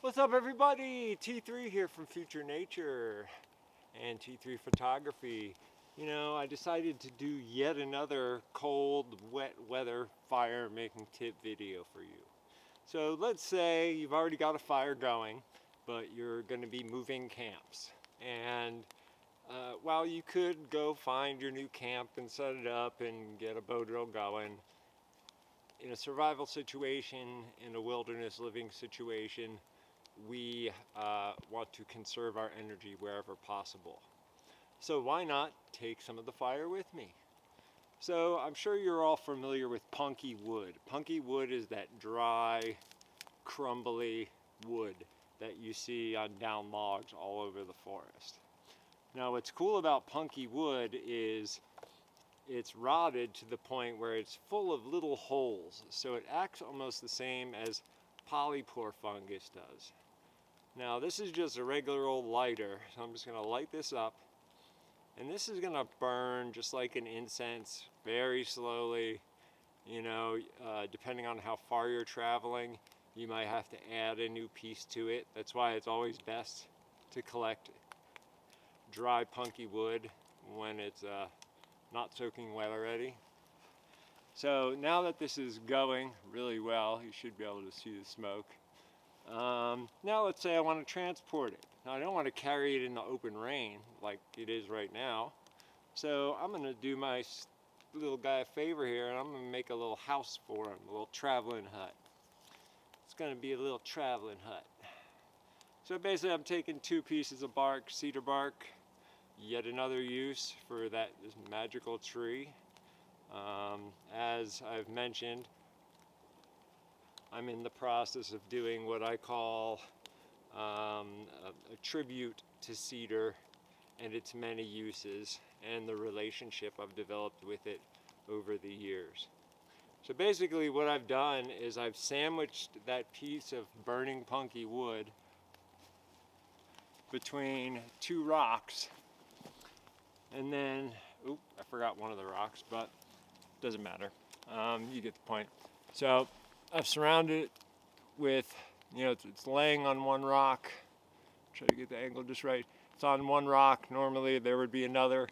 What's up, everybody? T3 here from Future Nature and T3 Photography. You know, I decided to do yet another cold, wet weather fire making tip video for you. So let's say you've already got a fire going, but you're going to be moving camps. And while you could go find your new camp and set it up and get a bow drill going, in a survival situation, in a wilderness living situation, we want to conserve our energy wherever possible. So why not take some of the fire with me? So I'm sure you're all familiar with punky wood. Punky wood is that dry, crumbly wood that you see on down logs all over the forest. Now what's cool about punky wood is it's rotted to the point where it's full of little holes. So it acts almost the same as Polypore fungus does. Now this is just a regular old lighter, so I'm just going to light this up, and this is going to burn just like an incense, very slowly. You know, depending on how far you're traveling, you might have to add a new piece to it. That's why it's always best to collect dry punky wood when it's not soaking wet already. So now that this is going really well, you should be able to see the smoke. Now let's say I want to transport it. Now I don't want to carry it in the open rain like it is right now. So I'm going to do my little guy a favor here, and I'm going to make a little house for him, a little traveling hut. It's going to be a little traveling hut. So basically I'm taking 2 pieces of bark, cedar bark, yet another use for this magical tree. As I've mentioned, I'm in the process of doing what I call a tribute to cedar and its many uses and the relationship I've developed with it over the years. So basically what I've done is I've sandwiched that piece of burning punky wood between 2 rocks, and then, oop, I forgot one of the rocks, but doesn't matter. You get the point. So I've surrounded it with, you know, it's laying on one rock. Try to get the angle just right. It's on one rock. Normally there would be another.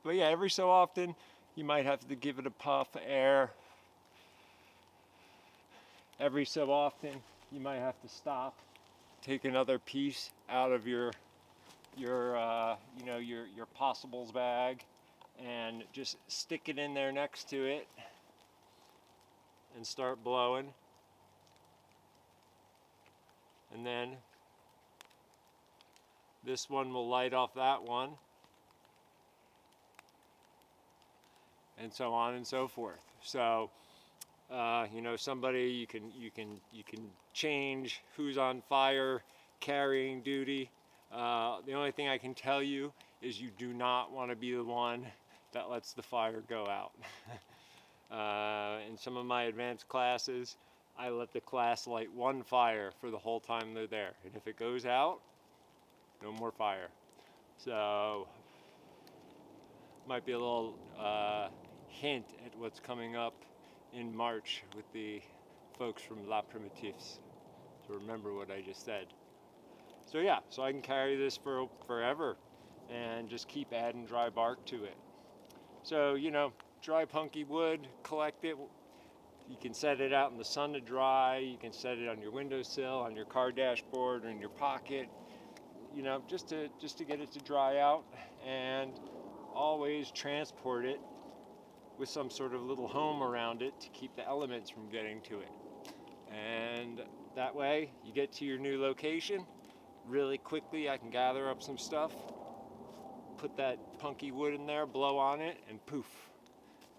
But yeah, every so often you might have to give it a puff of air. Every so often you might have to stop, take another piece out of your possibles bag and just stick it in there next to it and start blowing. And then this one will light off that one, and so on and so forth. So you know, somebody you can change who's on fire carrying duty. The only thing I can tell you is you do not want to be the one that lets the fire go out. In some of my advanced classes, I let the class light 1 fire for the whole time they're there. And if it goes out, no more fire. So, might be a little hint at what's coming up in March with the folks from La Primitifs. So remember what I just said. So yeah, so I can carry this for forever and just keep adding dry bark to it. So, you know, dry punky wood, collect it. You can set it out in the sun to dry. You can set it on your windowsill, on your car dashboard, or in your pocket. You know, just to get it to dry out, and always transport it with some sort of little home around it to keep the elements from getting to it. And that way, you get to your new location really quickly. I can gather up some stuff, put that punky wood in there, blow on it, and poof,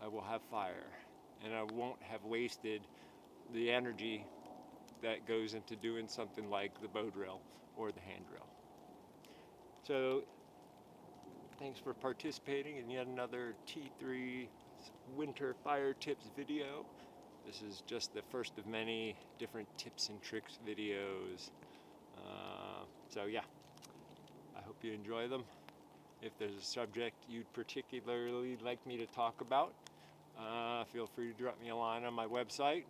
I will have fire. And I won't have wasted the energy that goes into doing something like the bow drill or the hand drill. So thanks for participating in yet another T3 winter fire tips video. This is just the first of many different tips and tricks videos. So yeah, I hope you enjoy them. If there's a subject you'd particularly like me to talk about, feel free to drop me a line on my website.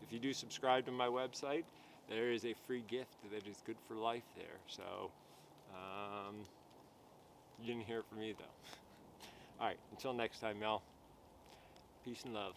If you do subscribe to my website, there is a free gift that is good for life there. So, you didn't hear it from me though. All right, until next time, y'all. Peace and love.